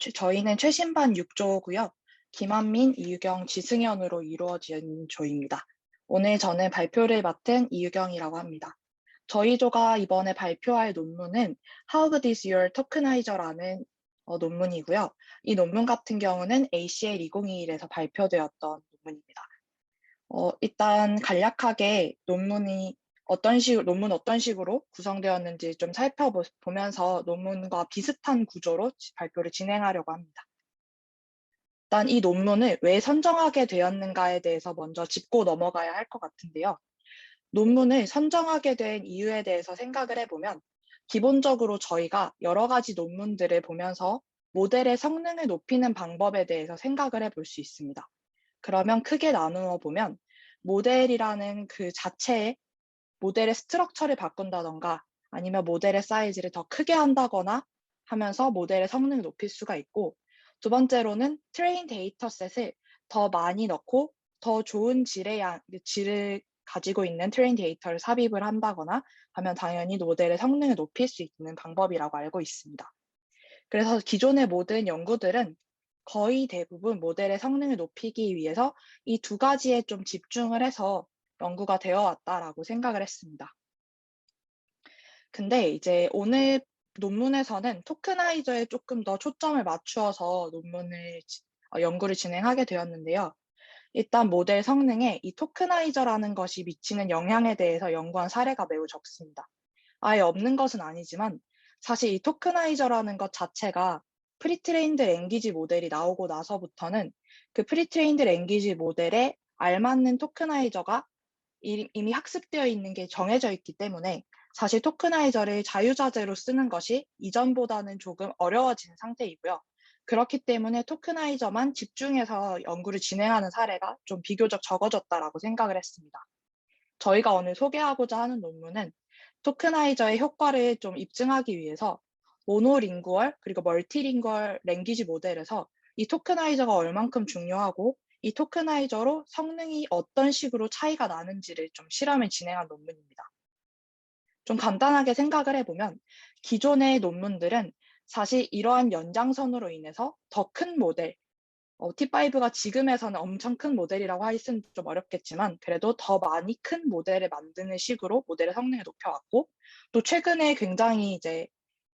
저희는 최신반 6조고요. 김한민, 이유경, 지승현으로 이루어진 조입니다. 오늘 저는 발표를 맡은 이유경이라고 합니다. 저희 조가 이번에 발표할 논문은 How Good is Your Tokenizer?라는 논문이고요. 이 논문 같은 경우는 ACL 2021에서 발표되었던 논문입니다. 일단 간략하게 논문 어떤 식으로 구성되었는지 좀 살펴보면서 논문과 비슷한 구조로 발표를 진행하려고 합니다. 일단 이 논문을 왜 선정하게 되었는가에 대해서 먼저 짚고 넘어가야 할 것 같은데요. 논문을 선정하게 된 이유에 대해서 생각을 해보면 기본적으로 저희가 여러 가지 논문들을 보면서 모델의 성능을 높이는 방법에 대해서 생각을 해볼 수 있습니다. 그러면 크게 나누어 보면 모델이라는 그 자체의 모델의 스트럭처를 바꾼다던가 아니면 모델의 사이즈를 더 크게 한다거나 하면서 모델의 성능을 높일 수가 있고, 두 번째로는 트레인 데이터셋을 더 많이 넣고 더 좋은 질을 가지고 있는 트레인 데이터를 삽입을 한다거나 하면 당연히 모델의 성능을 높일 수 있는 방법이라고 알고 있습니다. 그래서 기존의 모든 연구들은 거의 대부분 모델의 성능을 높이기 위해서 이 두 가지에 좀 집중을 해서 연구가 되어 왔다라고 생각을 했습니다. 근데 이제 오늘 논문에서는 토크나이저에 조금 더 초점을 맞추어서 연구를 진행하게 되었는데요. 일단 모델 성능에 이 토크나이저라는 것이 미치는 영향에 대해서 연구한 사례가 매우 적습니다. 아예 없는 것은 아니지만 사실 이 토크나이저라는 것 자체가 프리트레인드 랭귀지 모델이 나오고 나서부터는 그 프리트레인드 랭귀지 모델에 알맞는 토크나이저가 이미 학습되어 있는 게 정해져 있기 때문에 사실 토크나이저를 자유자재로 쓰는 것이 이전보다는 조금 어려워지는 상태이고요. 그렇기 때문에 토크나이저만 집중해서 연구를 진행하는 사례가 좀 비교적 적어졌다라고 생각을 했습니다. 저희가 오늘 소개하고자 하는 논문은 토크나이저의 효과를 좀 입증하기 위해서 모노링구얼 그리고 멀티링구얼 랭귀지 모델에서 이 토크나이저가 얼만큼 중요하고 이 토크나이저로 성능이 어떤 식으로 차이가 나는지를 좀 실험을 진행한 논문입니다. 좀 간단하게 생각을 해보면 기존의 논문들은 사실 이러한 연장선으로 인해서 더 큰 모델, T5가 지금에서는 엄청 큰 모델이라고 하기는 좀 어렵겠지만 그래도 더 많이 큰 모델을 만드는 식으로 모델의 성능을 높여왔고, 또 최근에 굉장히 이제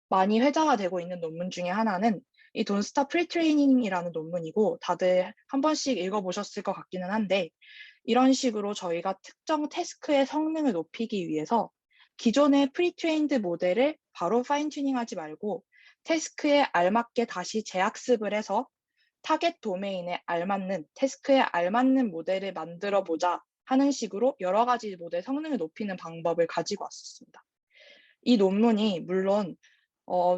많이 회자가 되고 있는 논문 중에 하나는 이 돈스타 프리트레이닝이라는 논문이고 다들 한 번씩 읽어보셨을 것 같기는 한데, 이런 식으로 저희가 특정 태스크의 성능을 높이기 위해서 기존의 프리트레인드 모델을 바로 파인 튜닝하지 말고 태스크에 알맞게 다시 재학습을 해서 타겟 도메인에 알맞는, 태스크에 알맞는 모델을 만들어 보자 하는 식으로 여러 가지 모델 성능을 높이는 방법을 가지고 왔었습니다. 이 논문이 물론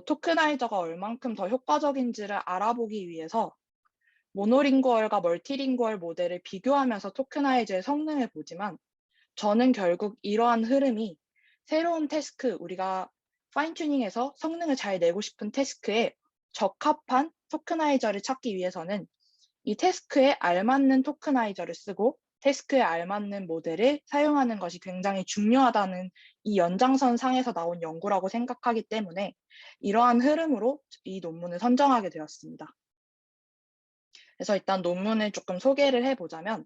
토크나이저가 얼만큼 더 효과적인지를 알아보기 위해서 모노링구얼과 멀티링구얼 모델을 비교하면서 토크나이저의 성능을 보지만, 저는 결국 이러한 흐름이 새로운 태스크, 우리가 파인 튜닝해서 성능을 잘 내고 싶은 태스크에 적합한 토크나이저를 찾기 위해서는 이 태스크에 알맞는 토크나이저를 쓰고 태스크에 알맞는 모델을 사용하는 것이 굉장히 중요하다는 이 연장선 상에서 나온 연구라고 생각하기 때문에 이러한 흐름으로 이 논문을 선정하게 되었습니다. 그래서 일단 논문을 조금 소개를 해보자면,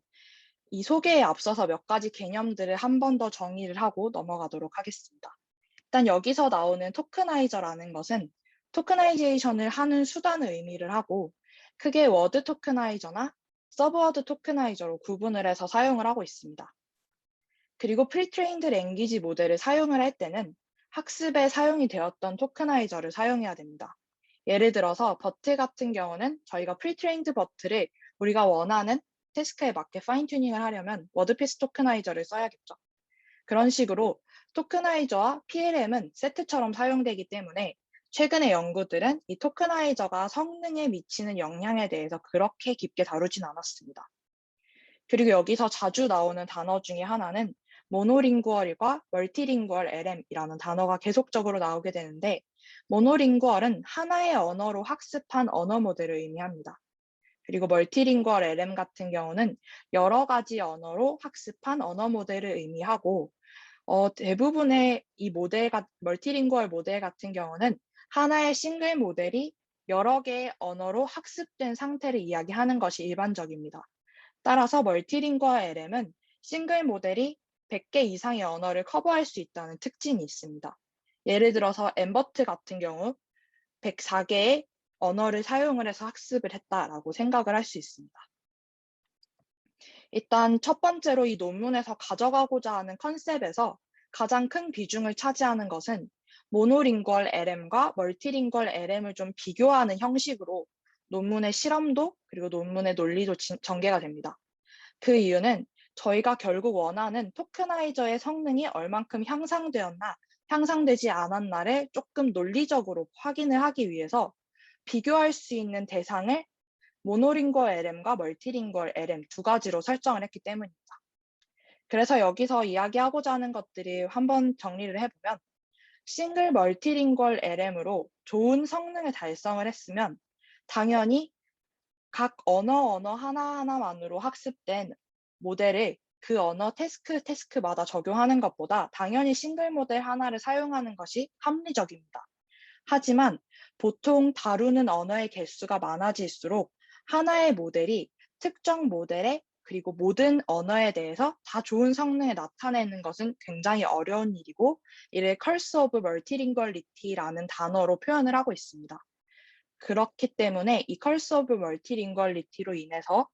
이 소개에 앞서서 몇 가지 개념들을 한 번 더 정의를 하고 넘어가도록 하겠습니다. 일단 여기서 나오는 토크나이저라는 것은 토크나이제이션을 하는 수단을 의미를 하고, 크게 워드 토크나이저나 서브워드 토크나이저로 구분을 해서 사용을 하고 있습니다. 그리고 프리트레인드 랭귀지 모델을 사용을 할 때는 학습에 사용이 되었던 토크나이저를 사용해야 됩니다. 예를 들어서 버트 같은 경우는 저희가 프리트레인드 버트를 우리가 원하는 태스크에 맞게 파인 튜닝을 하려면 워드피스 토크나이저를 써야겠죠. 그런 식으로 토크나이저와 PLM은 세트처럼 사용되기 때문에 최근의 연구들은 이 토크나이저가 성능에 미치는 영향에 대해서 그렇게 깊게 다루진 않았습니다. 그리고 여기서 자주 나오는 단어 중에 하나는 모노링구얼과 멀티링구얼 LM이라는 단어가 계속적으로 나오게 되는데, 모노링구얼은 하나의 언어로 학습한 언어 모델을 의미합니다. 그리고 멀티링구얼 LM 같은 경우는 여러 가지 언어로 학습한 언어 모델을 의미하고, 대부분의 이 멀티링구얼 모델 같은 경우는 하나의 싱글 모델이 여러 개의 언어로 학습된 상태를 이야기하는 것이 일반적입니다. 따라서 멀티링구얼 LM은 싱글 모델이 100개 이상의 언어를 커버할 수 있다는 특징이 있습니다. 예를 들어서 엠버트 같은 경우 104개의 언어를 사용을 해서 학습을 했다라고 생각을 할 수 있습니다. 일단 첫 번째로 이 논문에서 가져가고자 하는 컨셉에서 가장 큰 비중을 차지하는 것은 모노링구얼 LM과 멀티링구얼 LM을 좀 비교하는 형식으로 논문의 실험도 그리고 논문의 논리도 전개가 됩니다. 그 이유는 저희가 결국 원하는 토크나이저의 성능이 얼만큼 향상되었나, 향상되지 않았나를 조금 논리적으로 확인을 하기 위해서 비교할 수 있는 대상을 모노링구얼 LM과 멀티링구얼 LM 두 가지로 설정을 했기 때문입니다. 그래서 여기서 이야기하고자 하는 것들이 한번 정리를 해보면 싱글 멀티링구얼 LM으로 좋은 성능을 달성을 했으면 당연히 각 언어 하나하나만으로 학습된 모델을 그 언어 태스크마다 적용하는 것보다 당연히 싱글 모델 하나를 사용하는 것이 합리적입니다. 하지만 보통 다루는 언어의 개수가 많아질수록 하나의 모델이 특정 모델에 그리고 모든 언어에 대해서 다 좋은 성능을 나타내는 것은 굉장히 어려운 일이고 이를 Curse of Multilinguality라는 단어로 표현을 하고 있습니다. 그렇기 때문에 이 Curse of Multilinguality로 인해서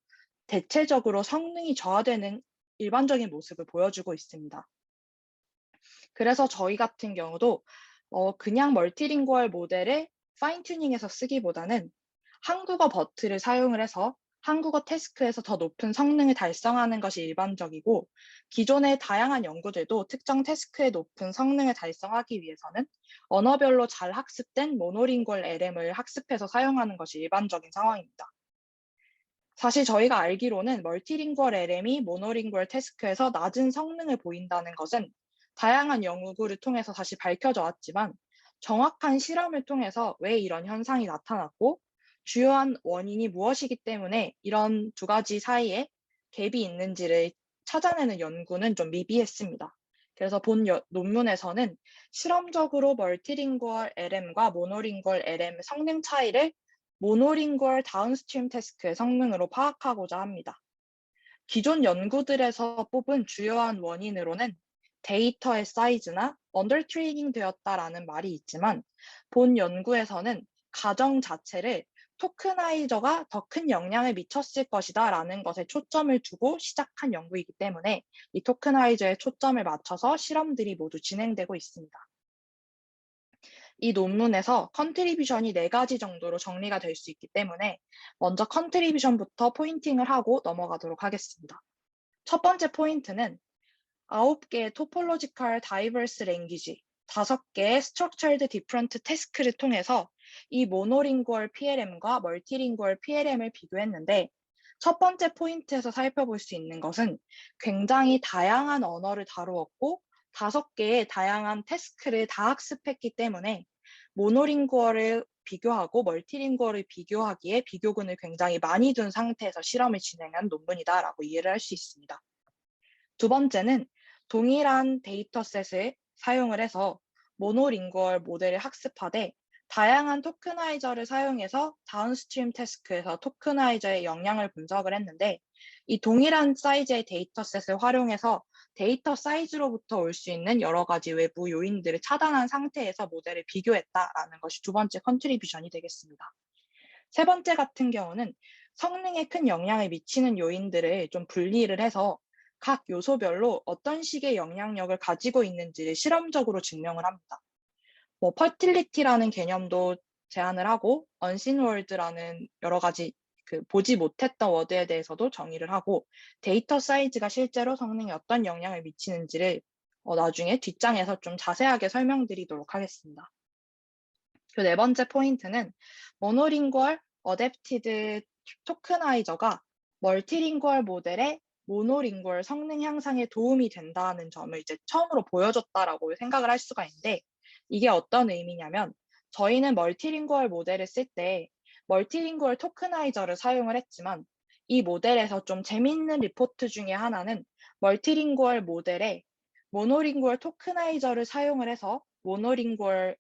대체적으로 성능이 저하되는 일반적인 모습을 보여주고 있습니다. 그래서 저희 같은 경우도 그냥 멀티링구얼 모델을 파인 튜닝해서 쓰기보다는 한국어 버트를 사용을 해서 한국어 태스크에서 더 높은 성능을 달성하는 것이 일반적이고 기존의 다양한 연구들도 특정 태스크의 높은 성능을 달성하기 위해서는 언어별로 잘 학습된 모노링구얼 LM을 학습해서 사용하는 것이 일반적인 상황입니다. 사실 저희가 알기로는 멀티링구얼 LM이 모노링구얼 태스크에서 낮은 성능을 보인다는 것은 다양한 연구를 통해서 다시 밝혀져 왔지만 정확한 실험을 통해서 왜 이런 현상이 나타났고 주요한 원인이 무엇이기 때문에 이런 두 가지 사이에 갭이 있는지를 찾아내는 연구는 좀 미비했습니다. 그래서 본 논문에서는 실험적으로 멀티링구얼 LM과 모노링구얼 LM 성능 차이를 모노링구얼 다운스트림 태스크의 성능으로 파악하고자 합니다. 기존 연구들에서 뽑은 주요한 원인으로는 데이터의 사이즈나 언더트레이닝 되었다라는 말이 있지만 본 연구에서는 가정 자체를 토크나이저가 더 큰 영향을 미쳤을 것이다 라는 것에 초점을 두고 시작한 연구이기 때문에 이 토크나이저에 초점을 맞춰서 실험들이 모두 진행되고 있습니다. 이 논문에서 컨트리뷰션이 4가지 정도로 정리가 될 수 있기 때문에 먼저 컨트리뷰션부터 포인팅을 하고 넘어가도록 하겠습니다. 첫 번째 포인트는 9개의 토폴로지컬 다이버스 랭귀지, 5개의 스트럭처드 디퍼런트 태스크를 통해서 이 모노링구얼 PLM과 멀티링구얼 PLM을 비교했는데 첫 번째 포인트에서 살펴볼 수 있는 것은 굉장히 다양한 언어를 다루었고 5개의 다양한 태스크를 다 학습했기 때문에 모노링구얼을 비교하고 멀티링구얼을 비교하기에 비교군을 굉장히 많이 둔 상태에서 실험을 진행한 논문이다라고 이해를 할 수 있습니다. 두 번째는 동일한 데이터셋을 사용을 해서 모노링구얼 모델을 학습하되 다양한 토크나이저를 사용해서 다운스트림 태스크에서 토크나이저의 영향을 분석을 했는데 이 동일한 사이즈의 데이터셋을 활용해서 데이터 사이즈로부터 올 수 있는 여러 가지 외부 요인들을 차단한 상태에서 모델을 비교했다라는 것이 두 번째 컨트리뷰션이 되겠습니다. 세 번째 같은 경우는 성능에 큰 영향을 미치는 요인들을 좀 분리를 해서 각 요소별로 어떤 식의 영향력을 가지고 있는지를 실험적으로 증명을 합니다. 퍼틸리티라는 개념도 제안을 하고 언신 월드라는 여러 가지 보지 못했던 워드에 대해서도 정의를 하고 데이터 사이즈가 실제로 성능에 어떤 영향을 미치는지를 나중에 뒷장에서 좀 자세하게 설명드리도록 하겠습니다. 그 네 번째 포인트는 모노링구얼 어댑티드 토크나이저가 멀티링구얼 모델의 모노링구얼 성능 향상에 도움이 된다는 점을 이제 처음으로 보여줬다라고 생각을 할 수가 있는데 이게 어떤 의미냐면 저희는 멀티링구얼 모델을 쓸 때 멀티링구얼 토크나이저를 사용을 했지만 이 모델에서 좀 재미있는 리포트 중에 하나는 멀티링구얼 모델에 모노링구얼 토크나이저를 사용을 해서 모노링구얼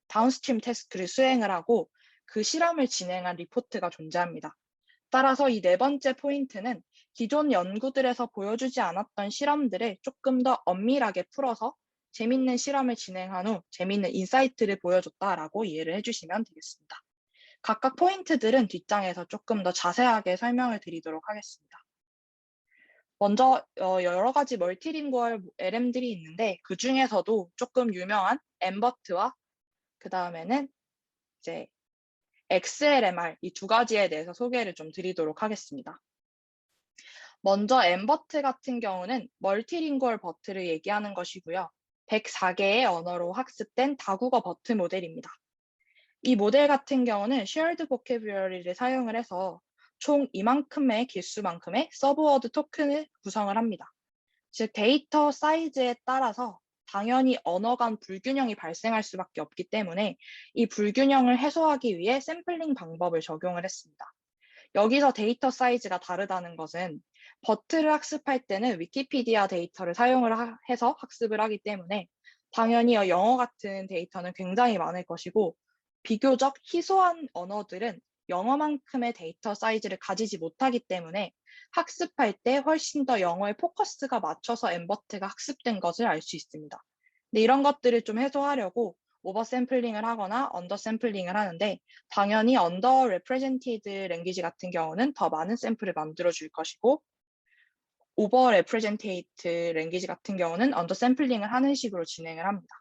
다운스트림 태스크를 수행을 하고 그 실험을 진행한 리포트가 존재합니다. 따라서 이 네 번째 포인트는 기존 연구들에서 보여주지 않았던 실험들을 조금 더 엄밀하게 풀어서 재밌는 실험을 진행한 후 재밌는 인사이트를 보여줬다라고 이해를 해주시면 되겠습니다. 각각 포인트들은 뒷장에서 조금 더 자세하게 설명을 드리도록 하겠습니다. 먼저 여러 가지 멀티링구얼 LM들이 있는데 그 중에서도 조금 유명한 엠버트와 그 다음에는 이제 XLMR 이 두 가지에 대해서 소개를 좀 드리도록 하겠습니다. 먼저 엠버트 같은 경우는 멀티링구얼 버트를 얘기하는 것이고요. 104개의 언어로 학습된 다국어 버트 모델입니다. 이 모델 같은 경우는 shared vocabulary를 사용을 해서 총 이만큼의 개수만큼의 서브워드 토큰을 구성을 합니다. 즉 데이터 사이즈에 따라서 당연히 언어 간 불균형이 발생할 수밖에 없기 때문에 이 불균형을 해소하기 위해 샘플링 방법을 적용을 했습니다. 여기서 데이터 사이즈가 다르다는 것은 버트를 학습할 때는 위키피디아 데이터를 사용을 해서 학습을 하기 때문에 당연히 영어 같은 데이터는 굉장히 많을 것이고 비교적 희소한 언어들은 영어만큼의 데이터 사이즈를 가지지 못하기 때문에 학습할 때 훨씬 더 영어에 포커스가 맞춰서 엠버트가 학습된 것을 알 수 있습니다. 근데 이런 것들을 좀 해소하려고 오버 샘플링을 하거나 언더 샘플링을 하는데 당연히 언더 레프레젠티드 랭귀지 같은 경우는 더 많은 샘플을 만들어 줄 것이고 오버 레프레젠테이트 랭귀지 같은 경우는 언더 샘플링을 하는 식으로 진행을 합니다.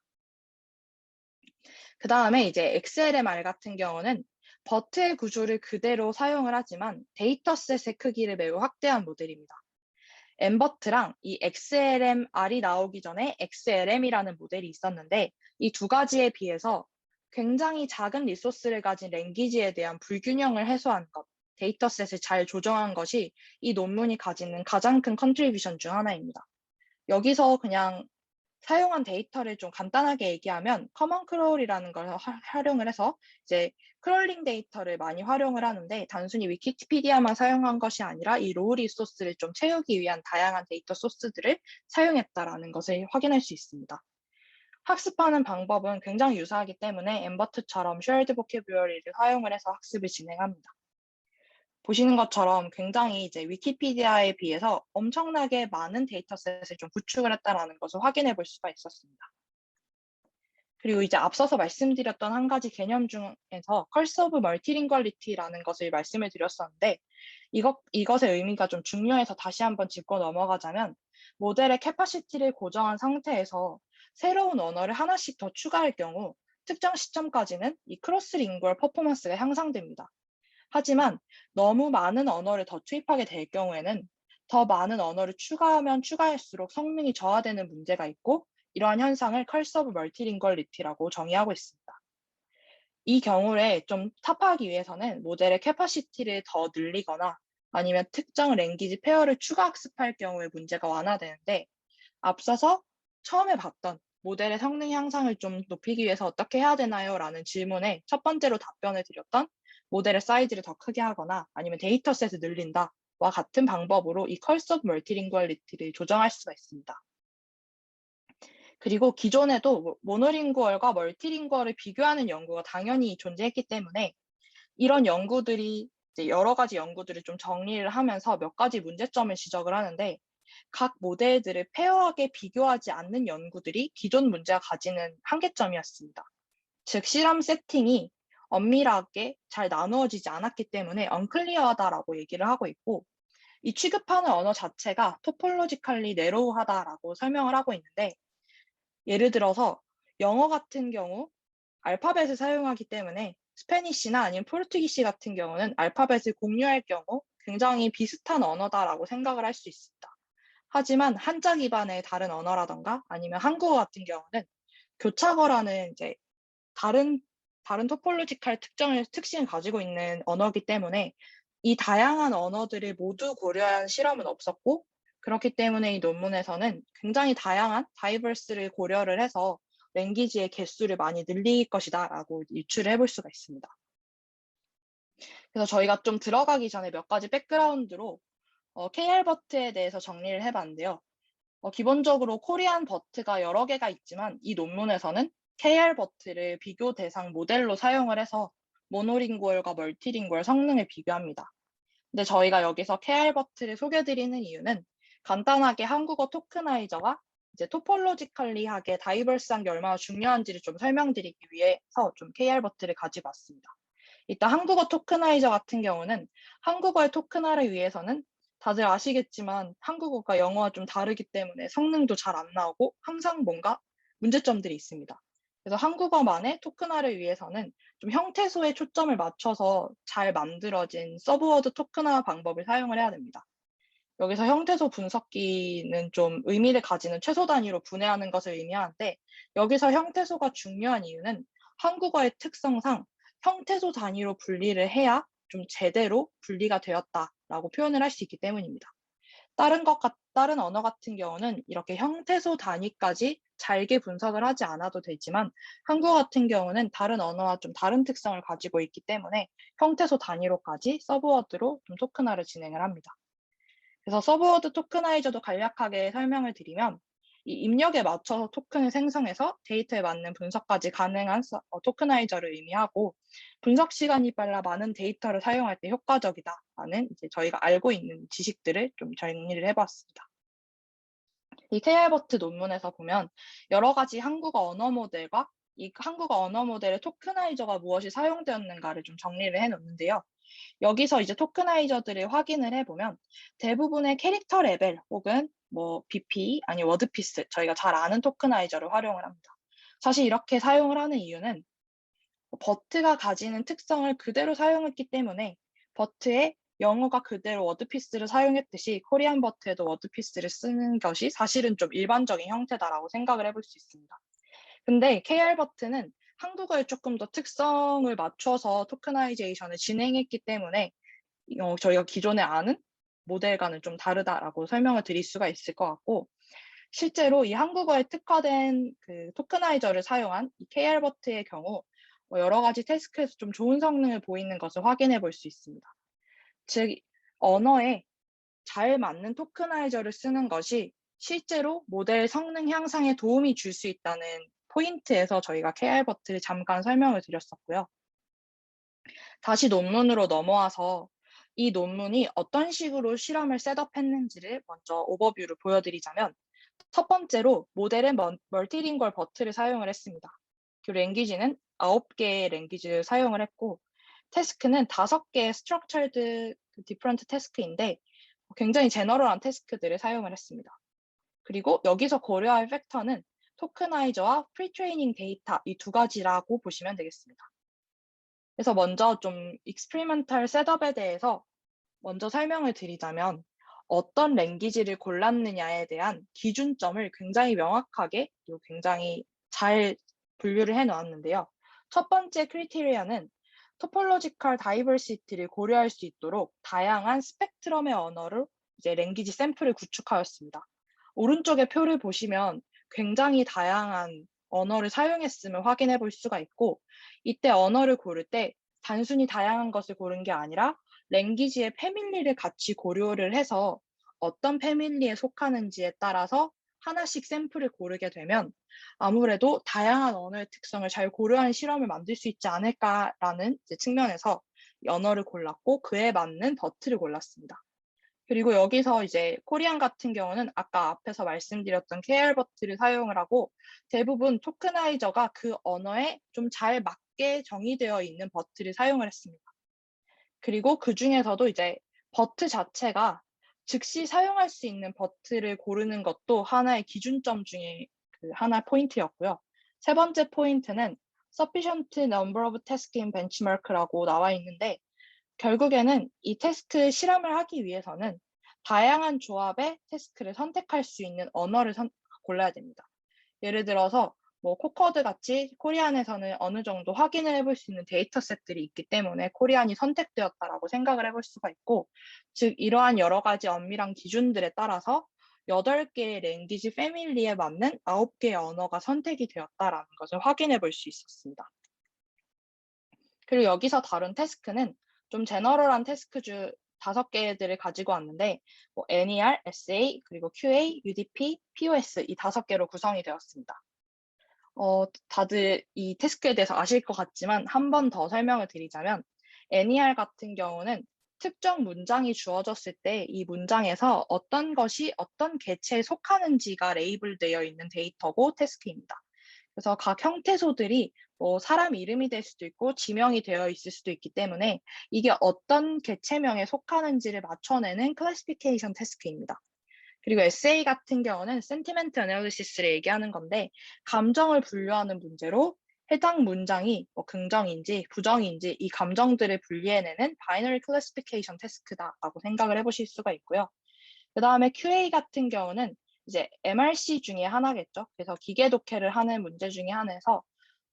그 다음에 이제 XLMR 같은 경우는 버트의 구조를 그대로 사용을 하지만 데이터셋의 크기를 매우 확대한 모델입니다. 엠버트랑 이 XLMR이 나오기 전에 XLM이라는 모델이 있었는데 이 두 가지에 비해서 굉장히 작은 리소스를 가진 랭귀지에 대한 불균형을 해소한 것, 데이터셋을 잘 조정한 것이 이 논문이 가지는 가장 큰 컨트리뷰션 중 하나입니다. 여기서 그냥 사용한 데이터를 좀 간단하게 얘기하면 커먼 크롤이라는 걸 활용을 해서 이제 크롤링 데이터를 많이 활용을 하는데 단순히 위키피디아만 사용한 것이 아니라 이 로우 리소스를 좀 채우기 위한 다양한 데이터 소스들을 사용했다라는 것을 확인할 수 있습니다. 학습하는 방법은 굉장히 유사하기 때문에 엠버트처럼 shared vocabulary를 사용을 해서 학습을 진행합니다. 보시는 것처럼 굉장히 이제 위키피디아에 비해서 엄청나게 많은 데이터셋을 좀 구축을 했다라는 것을 확인해 볼 수가 있었습니다. 그리고 이제 앞서서 말씀드렸던 한 가지 개념 중에서 Curse of Multilinguality라는 것을 말씀을 드렸었는데 이것의 의미가 좀 중요해서 다시 한번 짚고 넘어가자면 모델의 캐파시티를 고정한 상태에서 새로운 언어를 하나씩 더 추가할 경우 특정 시점까지는 이 크로스 링구얼 퍼포먼스가 향상됩니다. 하지만 너무 많은 언어를 더 투입하게 될 경우에는 더 많은 언어를 추가하면 추가할수록 성능이 저하되는 문제가 있고 이러한 현상을 Curse of Multilinguality라고 정의하고 있습니다. 이 경우에 좀 타파하기 위해서는 모델의 캐파시티를 더 늘리거나 아니면 특정 랭귀지 페어를 추가 학습할 경우에 문제가 완화되는데 앞서서 처음에 봤던 모델의 성능 향상을 좀 높이기 위해서 어떻게 해야 되나요? 라는 질문에 첫 번째로 답변을 드렸던 모델의 사이즈를 더 크게 하거나 아니면 데이터셋을 늘린다와 같은 방법으로 이 Curse of Multilinguality를 조정할 수가 있습니다. 그리고 기존에도 모노링구얼과 멀티링구얼을 비교하는 연구가 당연히 존재했기 때문에 이런 연구들이 이제 여러 가지 연구들을 좀 정리를 하면서 몇 가지 문제점을 지적을 하는데 각 모델들을 페어하게 비교하지 않는 연구들이 기존 문제가 가지는 한계점이었습니다. 즉 실험 세팅이 엄밀하게 잘 나누어지지 않았기 때문에 언클리어하다라고 얘기를 하고 있고 이 취급하는 언어 자체가 토폴로지컬리 네로우하다라고 설명을 하고 있는데 예를 들어서 영어 같은 경우 알파벳을 사용하기 때문에 스페니쉬나 아니면 포르투기시 같은 경우는 알파벳을 공유할 경우 굉장히 비슷한 언어다라고 생각을 할 수 있습니다. 하지만 한자 기반의 다른 언어라던가 아니면 한국어 같은 경우는 교차어라는 이제 다른 토폴로지컬 특징을 가지고 있는 언어이기 때문에 이 다양한 언어들을 모두 고려한 실험은 없었고 그렇기 때문에 이 논문에서는 굉장히 다양한 다이버스를 고려를 해서 랭귀지의 개수를 많이 늘릴 것이다 라고 유추를 해볼 수가 있습니다. 그래서 저희가 좀 들어가기 전에 몇 가지 백그라운드로 KR-버트에 대해서 정리를 해봤는데요. 기본적으로 코리안 버트가 여러 개가 있지만 이 논문에서는 KR-버트를 비교 대상 모델로 사용을 해서 모노링구얼과 멀티링구얼 성능을 비교합니다. 근데 저희가 여기서 K-알버트를 소개드리는 이유는 간단하게 한국어 토크나이저가 이제 토폴로지컬리하게 다이버스한 게 얼마나 중요한지를 좀 설명드리기 위해서 좀 K-알버트를 가지고 왔습니다. 일단 한국어 토크나이저 같은 경우는 한국어의 토큰화를 위해서는 다들 아시겠지만 한국어가 영어와 좀 다르기 때문에 성능도 잘 안 나오고 항상 뭔가 문제점들이 있습니다. 그래서 한국어만의 토큰화를 위해서는 좀 형태소에 초점을 맞춰서 잘 만들어진 서브워드 토큰화 방법을 사용을 해야 됩니다. 여기서 형태소 분석기는 좀 의미를 가지는 최소 단위로 분해하는 것을 의미하는데 여기서 형태소가 중요한 이유는 한국어의 특성상 형태소 단위로 분리를 해야 좀 제대로 분리가 되었다라고 표현을 할 수 있기 때문입니다. 다른 언어 같은 경우는 이렇게 형태소 단위까지 잘게 분석을 하지 않아도 되지만 한국어 같은 경우는 다른 언어와 좀 다른 특성을 가지고 있기 때문에 형태소 단위로까지 서브워드로 좀 토큰화를 진행을 합니다. 그래서 서브워드 토크나이저도 간략하게 설명을 드리면 이 입력에 맞춰서 토큰을 생성해서 데이터에 맞는 분석까지 가능한 토크나이저를 의미하고 분석 시간이 빨라 많은 데이터를 사용할 때 효과적이다라는 이제 저희가 알고 있는 지식들을 좀 정리를 해봤습니다. 이 K-알버트 논문에서 보면 여러 가지 한국어 언어 모델과 이 한국어 언어 모델의 토크나이저가 무엇이 사용되었는가를 좀 정리를 해놓는데요. 여기서 이제 토크나이저들을 확인을 해보면 대부분의 캐릭터 레벨 혹은 뭐 BP 아니 워드피스 저희가 잘 아는 토크나이저를 활용을 합니다. 사실 이렇게 사용을 하는 이유는 버트가 가지는 특성을 그대로 사용했기 때문에 버트에 영어가 그대로 워드피스를 사용했듯이 코리안 버트에도 워드피스를 쓰는 것이 사실은 좀 일반적인 형태다라고 생각을 해볼 수 있습니다. 근데 K-알버트는 한국어에 조금 더 특성을 맞춰서 토크나이제이션을 진행했기 때문에 저희가 기존에 아는 모델과는 좀 다르다라고 설명을 드릴 수가 있을 것 같고 실제로 이 한국어에 특화된 그 토크나이저를 사용한 이 K-알버트의 경우 여러 가지 태스크에서 좀 좋은 성능을 보이는 것을 확인해 볼 수 있습니다. 즉, 언어에 잘 맞는 토크나이저를 쓰는 것이 실제로 모델 성능 향상에 도움이 줄 수 있다는 포인트에서 저희가 K-알버트를 잠깐 설명을 드렸었고요. 다시 논문으로 넘어와서 이 논문이 어떤 식으로 실험을 셋업했는지를 먼저 오버뷰를 보여드리자면 첫 번째로 모델은 멀티링걸 버트를 사용을 했습니다. 그 랭귀지는 9개의 랭귀지를 사용을 했고 태스크는 5개의 structured different task인데 굉장히 제너럴한 태스크들을 사용을 했습니다. 그리고 여기서 고려할 팩터는 토크나이저와 프리트레이닝 데이터 이 두 가지라고 보시면 되겠습니다. 그래서 먼저 좀 익스페리멘탈 셋업에 대해서 먼저 설명을 드리자면 어떤 랭귀지를 골랐느냐에 대한 기준점을 굉장히 명확하게 그리고 굉장히 잘 분류를 해 놓았는데요. 첫 번째 크리테리아는 토폴로지컬 다이버시티를 고려할 수 있도록 다양한 스펙트럼의 언어로 이제 랭귀지 샘플을 구축하였습니다. 오른쪽의 표를 보시면 굉장히 다양한 언어를 사용했음을 확인해 볼 수가 있고 이때 언어를 고를 때 단순히 다양한 것을 고른 게 아니라 랭귀지의 패밀리를 같이 고려를 해서 어떤 패밀리에 속하는지에 따라서 하나씩 샘플을 고르게 되면 아무래도 다양한 언어의 특성을 잘 고려한 실험을 만들 수 있지 않을까라는 측면에서 언어를 골랐고 그에 맞는 버트를 골랐습니다. 그리고 여기서 이제 코리안 같은 경우는 아까 앞에서 말씀드렸던 K-알버트를 사용을 하고 대부분 토크나이저가 그 언어에 좀 잘 맞게 정의되어 있는 버트를 사용을 했습니다. 그리고 그 중에서도 이제 버트 자체가 즉시 사용할 수 있는 버트를 고르는 것도 하나의 기준점 중에 그 하나 포인트였고요. 세 번째 포인트는 sufficient number of tasks in benchmark라고 나와 있는데 결국에는 이 테스트 실험을 하기 위해서는 다양한 조합의 태스크를 선택할 수 있는 언어를 골라야 됩니다. 예를 들어서 뭐 코커드 같이 코리안에서는 어느 정도 확인을 해볼 수 있는 데이터셋들이 있기 때문에 코리안이 선택되었다라고 생각을 해볼 수가 있고 즉 이러한 여러 가지 엄밀한 기준들에 따라서 8개의 랭귀지 패밀리에 맞는 9개의 언어가 선택이 되었다라는 것을 확인해 볼 수 있었습니다. 그리고 여기서 다룬 태스크는 좀 제너럴한 태스크주 5개들을 가지고 왔는데 뭐 NER, SA, 그리고 QA, UDP, POS 이 5개로 구성이 되었습니다. 다들 이 태스크에 대해서 아실 것 같지만 한 번 더 설명을 드리자면 NER 같은 경우는 특정 문장이 주어졌을 때 이 문장에서 어떤 것이 어떤 개체에 속하는지가 레이블되어 있는 데이터고 태스크입니다. 그래서 각 형태소들이 뭐 사람 이름이 될 수도 있고 지명이 되어 있을 수도 있기 때문에 이게 어떤 개체명에 속하는지를 맞춰내는 클래시피케이션 태스크입니다. 그리고 에세이 같은 경우는 센티멘트 애널리시스를 얘기하는 건데 감정을 분류하는 문제로 해당 문장이 뭐 긍정인지 부정인지 이 감정들을 분리해내는 바이너리 클래시피케이션 태스크다라고 생각을 해보실 수가 있고요. 그 다음에 QA 같은 경우는 이제 MRC 중에 하나겠죠. 그래서 기계 독해를 하는 문제 중에 하나에서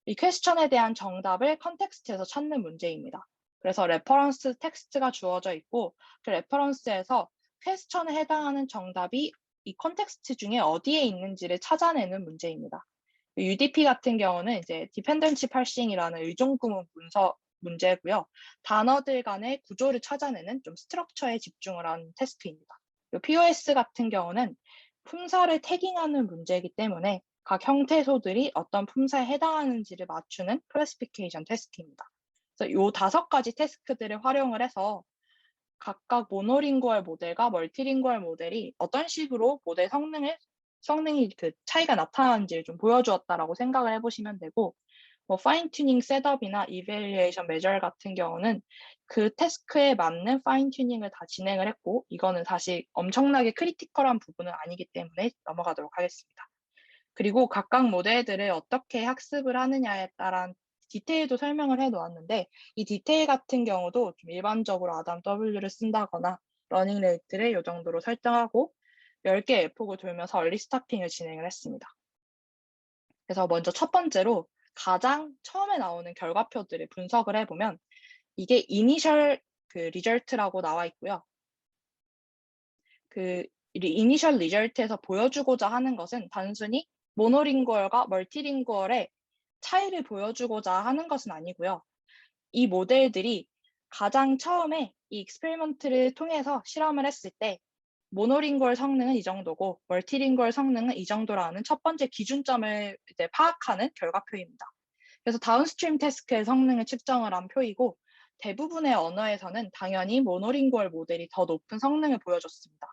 이 퀘스천에 대한 정답을 컨텍스트에서 찾는 문제입니다. 그래서 레퍼런스 텍스트가 주어져 있고 그 레퍼런스에서 퀘스천에 해당하는 정답이 이 컨텍스트 중에 어디에 있는지를 찾아내는 문제입니다. UDP 같은 경우는 이제 디펜던시 파싱이라는 의존 구문 분석 문제고요. 단어들 간의 구조를 찾아내는 좀 스트럭처에 집중을 한 테스트입니다. POS 같은 경우는 품사를 태깅하는 문제이기 때문에 각 형태소들이 어떤 품사에 해당하는지를 맞추는 클래시피케이션 태스크입니다. 그래서 이 5가지 태스크들을 활용을 해서 각각 모노링구얼 모델과 멀티링구얼 모델이 어떤 식으로 모델 성능이 그 차이가 나타나는지를 좀 보여주었다라고 생각을 해보시면 되고, 뭐 파인 튜닝 셋업이나 이밸리에이션 메저 같은 경우는 그 태스크에 맞는 파인 튜닝을 다 진행을 했고, 이거는 사실 엄청나게 크리티컬한 부분은 아니기 때문에 넘어가도록 하겠습니다. 그리고 각각 모델들을 어떻게 학습을 하느냐에 따른 디테일도 설명을 해 놓았는데 이 디테일 같은 경우도 좀 일반적으로 아담 W를 쓴다거나 러닝 레이트를 이 정도로 설정하고 10개 에폭을 돌면서 얼리 스타핑을 진행을 했습니다. 그래서 먼저 첫 번째로 가장 처음에 나오는 결과표들을 분석을 해보면 이게 이니셜 리절트라고 나와 있고요. 이니셜 리절트에서 보여주고자 하는 것은 단순히 모노링구얼과 멀티링구얼의 차이를 보여주고자 하는 것은 아니고요. 이 모델들이 가장 처음에 이 익스페리먼트를 통해서 실험을 했을 때 모노링구얼 성능은 이 정도고 멀티링구얼 성능은 이 정도라는 첫 번째 기준점을 이제 파악하는 결과표입니다. 그래서 다운스트림 태스크의 성능을 측정을 한 표이고 대부분의 언어에서는 당연히 모노링구얼 모델이 더 높은 성능을 보여줬습니다.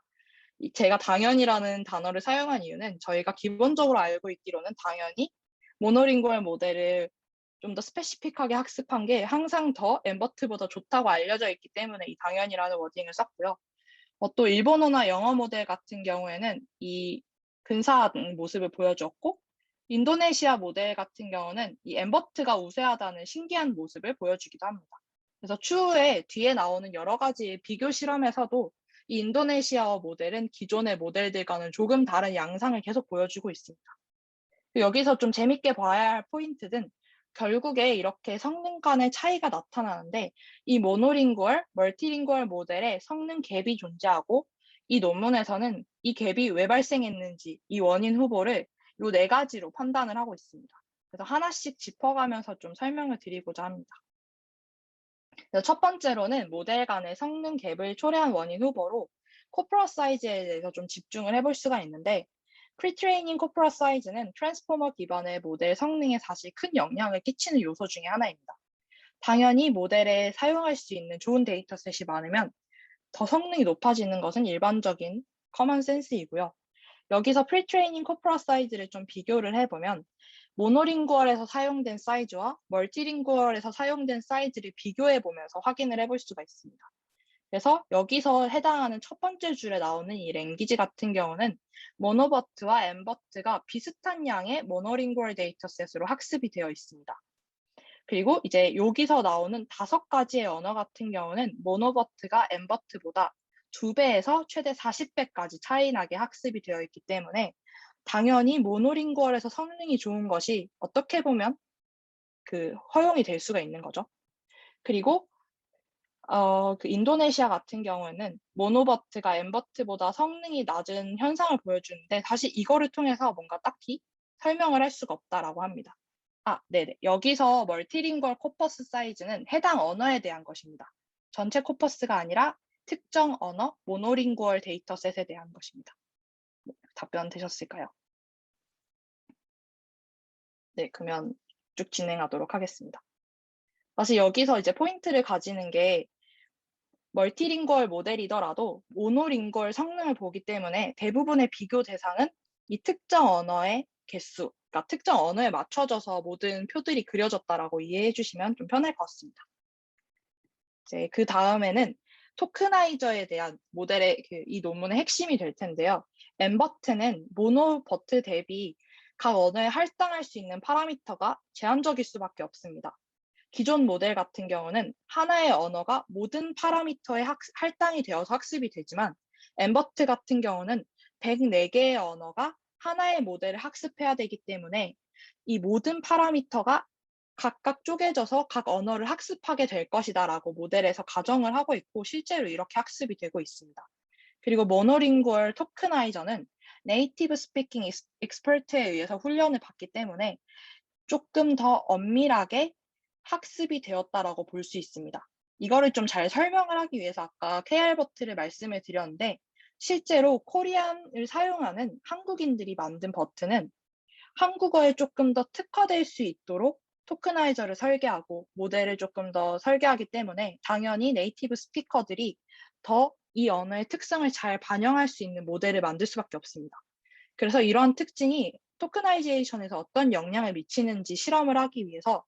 제가 당연이라는 단어를 사용한 이유는 저희가 기본적으로 알고 있기로는 당연히 모노링구얼 모델을 좀 더 스페시픽하게 학습한 게 항상 더 엠버트보다 좋다고 알려져 있기 때문에 이 당연이라는 워딩을 썼고요. 또 일본어나 영어 모델 같은 경우에는 이 근사한 모습을 보여주었고 인도네시아 모델 같은 경우는 이 엠버트가 우세하다는 신기한 모습을 보여주기도 합니다. 그래서 추후에 뒤에 나오는 여러 가지 비교 실험에서도 이 인도네시아어 모델은 기존의 모델들과는 조금 다른 양상을 계속 보여주고 있습니다. 여기서 좀 재밌게 봐야 할 포인트는 결국에 이렇게 성능 간의 차이가 나타나는데 이 모노링구얼, 멀티링구얼 모델의 성능 갭이 존재하고 이 논문에서는 이 갭이 왜 발생했는지 이 원인 후보를 이 4가지로 판단을 하고 있습니다. 그래서 하나씩 짚어가면서 좀 설명을 드리고자 합니다. 첫 번째로는 모델 간의 성능 갭을 초래한 원인 후보로 코프라 사이즈에 대해서 좀 집중을 해볼 수가 있는데 프리트레이닝 코프라 사이즈는 트랜스포머 기반의 모델 성능에 사실 큰 영향을 끼치는 요소 중에 하나입니다. 당연히 모델에 사용할 수 있는 좋은 데이터셋이 많으면 더 성능이 높아지는 것은 일반적인 커먼 센스이고요. 여기서 프리트레이닝 코프라 사이즈를 좀 비교를 해보면 모노링구얼에서 사용된 사이즈와 멀티링구얼에서 사용된 사이즈를 비교해 보면서 확인을 해볼 수가 있습니다. 그래서 여기서 해당하는 첫 번째 줄에 나오는 이 랭귀지 같은 경우는 모노버트와 엠버트가 비슷한 양의 모노링구얼 데이터셋으로 학습이 되어 있습니다. 그리고 이제 여기서 나오는 5가지의 언어 같은 경우는 모노버트가 엠버트보다 2배에서 최대 40배까지 차이 나게 학습이 되어 있기 때문에 당연히 모노링구얼에서 성능이 좋은 것이 어떻게 보면 허용이 될 수가 있는 거죠. 그리고 인도네시아 같은 경우에는 모노버트가 엠버트보다 성능이 낮은 현상을 보여주는데 사실 이거를 통해서 뭔가 딱히 설명을 할 수가 없다라고 합니다. 네네. 여기서 멀티링구얼 코퍼스 사이즈는 해당 언어에 대한 것입니다. 전체 코퍼스가 아니라 특정 언어 모노링구얼 데이터셋에 대한 것입니다. 답변 되셨을까요? 네, 그러면 쭉 진행하도록 하겠습니다. 사실 여기서 이제 포인트를 가지는 게 멀티링구얼 모델이더라도 모노링구얼 성능을 보기 때문에 대부분의 비교 대상은 이 특정 언어의 개수, 그러니까 특정 언어에 맞춰져서 모든 표들이 그려졌다라고 이해해 주시면 좀 편할 것 같습니다. 이제 그 다음에는 토크나이저에 대한 모델의 이 논문의 핵심이 될 텐데요. 엠버트는 모노버트 대비 각 언어에 할당할 수 있는 파라미터가 제한적일 수밖에 없습니다. 기존 모델 같은 경우는 하나의 언어가 모든 파라미터에 할당이 되어서 학습이 되지만 엠버트 같은 경우는 104개의 언어가 하나의 모델을 학습해야 되기 때문에 이 모든 파라미터가 각각 쪼개져서 각 언어를 학습하게 될 것이다라고 모델에서 가정을 하고 있고 실제로 이렇게 학습이 되고 있습니다. 그리고 모노링구얼 토크나이저는 네이티브 스피킹 익스퍼트에 의해서 훈련을 받기 때문에 조금 더 엄밀하게 학습이 되었다라고 볼 수 있습니다. 이거를 좀 잘 설명을 하기 위해서 아까 KR버트를 말씀을 드렸는데 실제로 코리안을 사용하는 한국인들이 만든 버트는 한국어에 조금 더 특화될 수 있도록 토크나이저를 설계하고 모델을 조금 더 설계하기 때문에 당연히 네이티브 스피커들이 더 이 언어의 특성을 잘 반영할 수 있는 모델을 만들 수밖에 없습니다. 그래서 이러한 특징이 토크나이제이션에서 어떤 영향을 미치는지 실험을 하기 위해서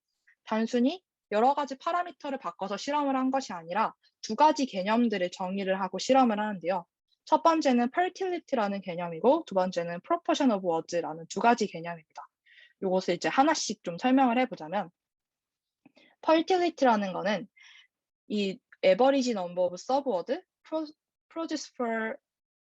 단순히 여러 가지 파라미터를 바꿔서 실험을 한 것이 아니라 두 가지 개념들을 정의를 하고 실험을 하는데요. 첫 번째는 fertility라는 개념이고 두 번째는 proportion of words라는 두 가지 개념입니다. 이것을 이제 하나씩 좀 설명을 해보자면 fertility라는 거는 이 average number of subword produced per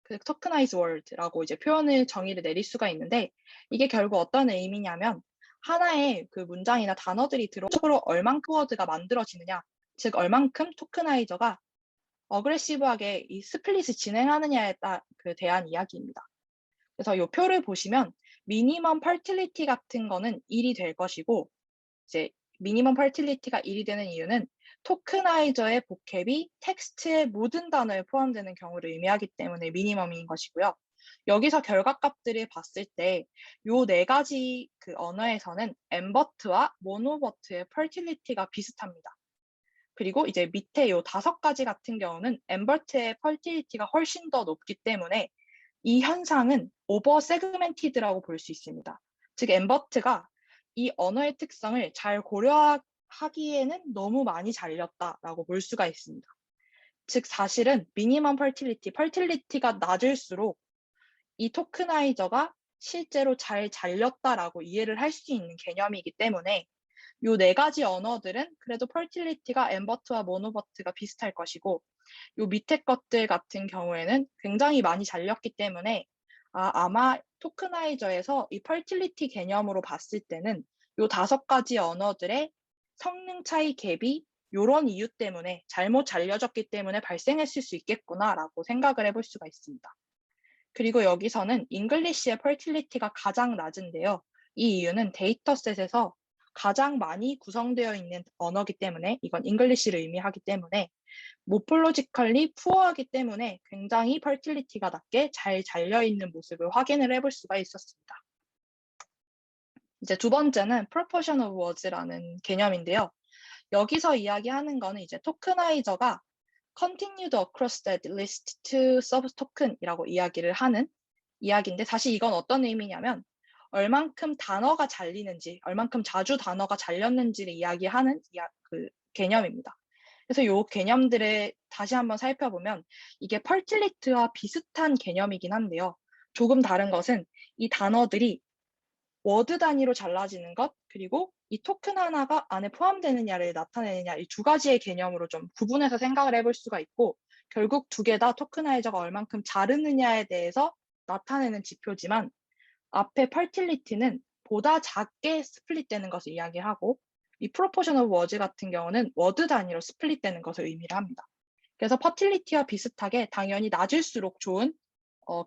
그 tokenized word라고 이제 표현을 정의를 내릴 수가 있는데 이게 결국 어떤 의미냐면 하나의 그 문장이나 단어들이 들어쪽으로 얼만큼 워드가 만들어지느냐, 즉 얼만큼 토크나이저가 어그레시브하게 이 스플릿을 진행하느냐에 대한 이야기입니다. 그래서 이 표를 보시면 미니멈 퍼틸리티 같은 거는 1이 될 것이고 이제 미니멈 퍼틸리티가 1이 되는 이유는 토크나이저의 보캡이 텍스트의 모든 단어에 포함되는 경우를 의미하기 때문에 미니멈인 것이고요. 여기서 결과값들을 봤을 때 요 네 가지 그 언어에서는 엠버트와 모노버트의 퍼틸리티가 비슷합니다. 그리고 이제 밑에 요 5가지 같은 경우는 엠버트의 퍼틸리티가 훨씬 더 높기 때문에 이 현상은 오버 세그멘티드라고 볼 수 있습니다. 즉 엠버트가 이 언어의 특성을 잘 고려하기에는 너무 많이 잘렸다라고 볼 수가 있습니다. 즉 사실은 미니멈 퍼틸리티가 낮을수록 이 토크나이저가 실제로 잘 잘렸다라고 이해를 할 수 있는 개념이기 때문에 요 네 가지 언어들은 그래도 퍼틸리티가 엠버트와 모노버트가 비슷할 것이고 요 밑에 것들 같은 경우에는 굉장히 많이 잘렸기 때문에 아마 토크나이저에서 이 퍼틸리티 개념으로 봤을 때는 요 5가지 언어들의 성능 차이 갭이 요런 이유 때문에 잘못 잘려졌기 때문에 발생했을 수 있겠구나라고 생각을 해볼 수가 있습니다. 그리고 여기서는 잉글리시의 퍼틸리티가 가장 낮은데요. 이 이유는 데이터셋에서 가장 많이 구성되어 있는 언어이기 때문에 이건 잉글리시를 의미하기 때문에 모폴로지컬리 푸어하기 때문에 굉장히 퍼틸리티가 낮게 잘 잘려있는 모습을 확인을 해볼 수가 있었습니다. 이제 두 번째는 proportion of words라는 개념인데요. 여기서 이야기하는 거는 이제 토크나이저가 continued across that list to sub token이라고 이야기를 하는 이야기인데 사실 이건 어떤 의미냐면 얼만큼 단어가 잘리는지, 얼만큼 자주 단어가 잘렸는지를 이야기하는 그 개념입니다. 그래서 이 개념들을 다시 한번 살펴보면 이게 펄틸리트와 비슷한 개념이긴 한데요. 조금 다른 것은 이 단어들이 워드 단위로 잘라지는 것, 그리고 이 토큰 하나가 안에 포함되느냐를 나타내느냐 이 두 가지의 개념으로 좀 구분해서 생각을 해볼 수가 있고 결국 두 개 다 토크나이저가 얼만큼 자르느냐에 대해서 나타내는 지표지만 앞에 펄틸리티는 보다 작게 스플릿되는 것을 이야기하고 이 프로포셔널 워즈 같은 경우는 워드 단위로 스플릿되는 것을 의미를 합니다. 그래서 퍼틸리티와 비슷하게 당연히 낮을수록 좋은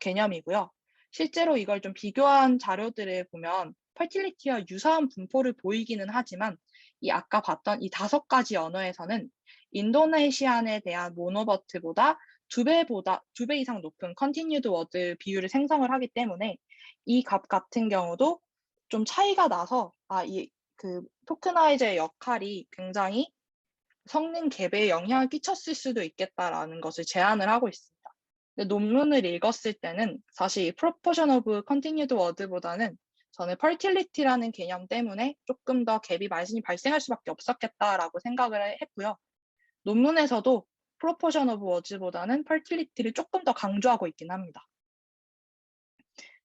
개념이고요. 실제로 이걸 좀 비교한 자료들을 보면 퍼틸리티와 유사한 분포를 보이기는 하지만 이 아까 봤던 이 5가지 언어에서는 인도네시안에 대한 모노버트보다 2배 이상 높은 컨티뉴드 워드 비율을 생성을 하기 때문에 이 값 같은 경우도 좀 차이가 나서 그 토크나이저의 역할이 굉장히 성능 갭에 영향을 끼쳤을 수도 있겠다라는 것을 제안을 하고 있습니다. 근데 논문을 읽었을 때는 사실 이 proportion of continued word보다는 저는 fertility라는 개념 때문에 조금 더 갭이 많이 발생할 수밖에 없었겠다라고 생각을 했고요. 논문에서도 proportion of words보다는 fertility를 조금 더 강조하고 있긴 합니다.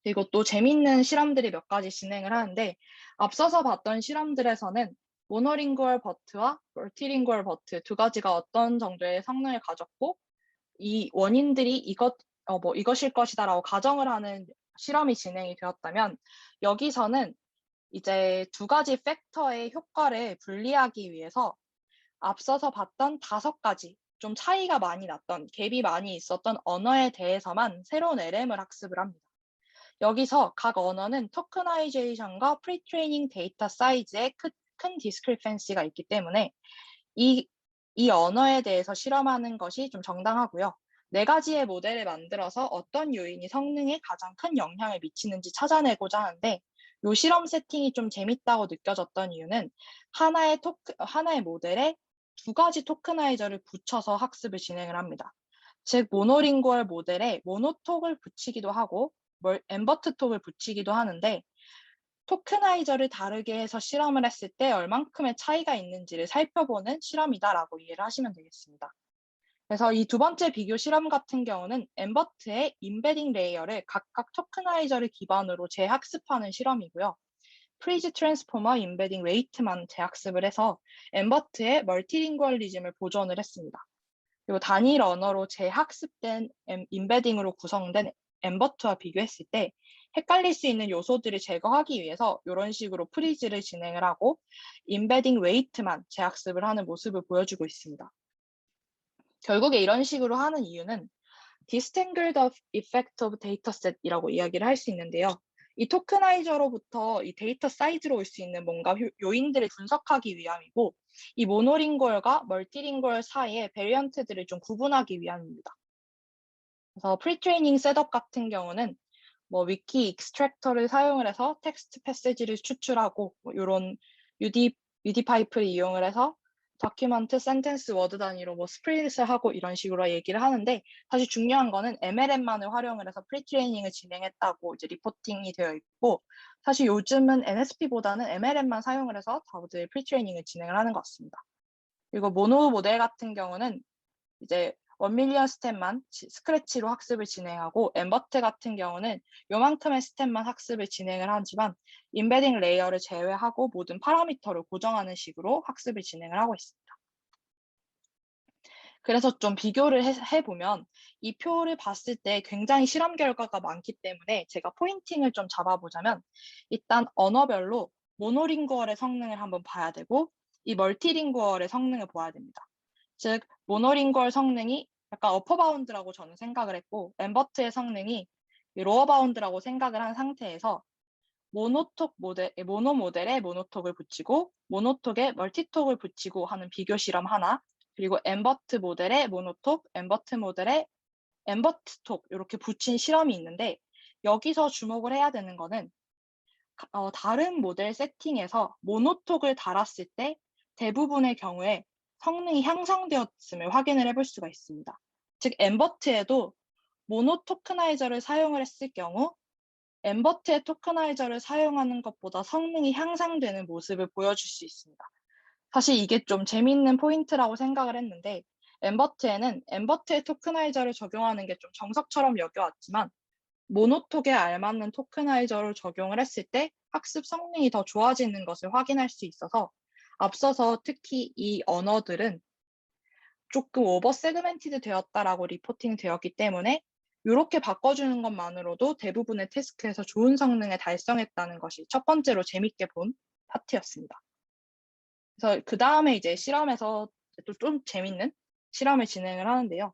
그리고 또 재밌는 실험들이 몇 가지 진행을 하는데 앞서서 봤던 실험들에서는 모노링구얼 버트와 멀티링구얼 버트 두 가지가 어떤 정도의 성능을 가졌고 이 원인들이 이것일 것이다라고 가정을 하는 실험이 진행이 되었다면 여기서는 이제 두 가지 팩터의 효과를 분리하기 위해서 앞서서 봤던 5가지 좀 차이가 많이 났던 갭이 많이 있었던 언어에 대해서만 새로운 LM을 학습을 합니다. 여기서 각 언어는 토크나이제이션과 프리트레이닝 데이터 사이즈에 큰 디스크리펜시가 있기 때문에 이 언어에 대해서 실험하는 것이 좀 정당하고요. 4가지의 모델을 만들어서 어떤 요인이 성능에 가장 큰 영향을 미치는지 찾아내고자 하는데 이 실험 세팅이 좀 재밌다고 느껴졌던 이유는 하나의 모델에 2가지 토크나이저를 붙여서 학습을 진행을 합니다. 즉 모노링구얼 모델에 모노톡을 붙이기도 하고 엠버트톡을 붙이기도 하는데 토크나이저를 다르게 해서 실험을 했을 때 얼만큼의 차이가 있는지를 살펴보는 실험이다라고 이해를 하시면 되겠습니다. 그래서 이 2번째 비교 실험 같은 경우는 엠버트의 임베딩 레이어를 각각 토크나이저를 기반으로 재학습하는 실험이고요. 프리즈 트랜스포머 임베딩 웨이트만 재학습을 해서 엠버트의 멀티링구얼리즘을 보존을 했습니다. 그리고 단일 언어로 재학습된 임베딩으로 구성된 엠버트와 비교했을 때 헷갈릴 수 있는 요소들을 제거하기 위해서 이런 식으로 프리즈를 진행을 하고 임베딩 웨이트만 재학습을 하는 모습을 보여주고 있습니다. 결국에 이런 식으로 하는 이유는 Disentangled Effect of Dataset이라고 이야기를 할 수 있는데요. 이 토크나이저로부터 이 데이터 사이즈로 올 수 있는 뭔가 요인들을 분석하기 위함이고 이 모노링구얼과 멀티링구얼 사이의 베리언트들을 좀 구분하기 위함입니다. 그래서 프리트레이닝 셋업 같은 경우는 위키 익스트랙터를 사용을 해서 텍스트 패시지를 추출하고 이런 UD 파이프를 이용을 해서 다큐먼트, 센텐스, 워드 단위로 스프릿을 하고 이런 식으로 얘기를 하는데 사실 중요한 거는 MLM만을 활용을 해서 프리트레이닝을 진행했다고 이제 리포팅이 되어 있고 사실 요즘은 NSP보다는 MLM만 사용을 해서 다들 프리트레이닝을 진행을 하는 것 같습니다. 그리고 모노 모델 같은 경우는 이제 1밀리언 스텝만 스크래치로 학습을 진행하고 엠버트 같은 경우는 요만큼의 스텝만 학습을 진행을 하지만 임베딩 레이어를 제외하고 모든 파라미터를 고정하는 식으로 학습을 진행을 하고 있습니다. 그래서 좀 비교를 해보면 이 표를 봤을 때 굉장히 실험 결과가 많기 때문에 제가 포인팅을 좀 잡아보자면 일단 언어별로 모노링구얼의 성능을 한번 봐야 되고 이 멀티링구얼의 성능을 보아야 됩니다. 즉 모노링구얼 성능이 약간 어퍼 바운드라고 저는 생각을 했고 엠버트의 성능이 로어 바운드라고 생각을 한 상태에서 모노 모델에 모노톡을 붙이고 모노톡에 멀티톡을 붙이고 하는 비교 실험 하나 그리고 엠버트 모델에 모노톡, 엠버트 모델에 엠버트톡 이렇게 붙인 실험이 있는데 여기서 주목을 해야 되는 거는 다른 모델 세팅에서 모노톡을 달았을 때 대부분의 경우에 성능이 향상되었음을 확인을 해볼 수가 있습니다. 즉 엠버트에도 모노 토크나이저를 사용을 했을 경우 엠버트의 토크나이저를 사용하는 것보다 성능이 향상되는 모습을 보여줄 수 있습니다. 사실 이게 좀 재미있는 포인트라고 생각을 했는데 엠버트에는 엠버트의 토크나이저를 적용하는 게 좀 정석처럼 여겨왔지만 모노톡에 알맞는 토크나이저를 적용을 했을 때 학습 성능이 더 좋아지는 것을 확인할 수 있어서 앞서서 특히 이 언어들은 조금 오버 세그멘티드 되었다라고 리포팅 되었기 때문에 이렇게 바꿔주는 것만으로도 대부분의 태스크에서 좋은 성능을 달성했다는 것이 첫 번째로 재밌게 본 파트였습니다. 그래서 그 다음에 이제 실험에서 또 좀 재밌는 실험을 진행을 하는데요.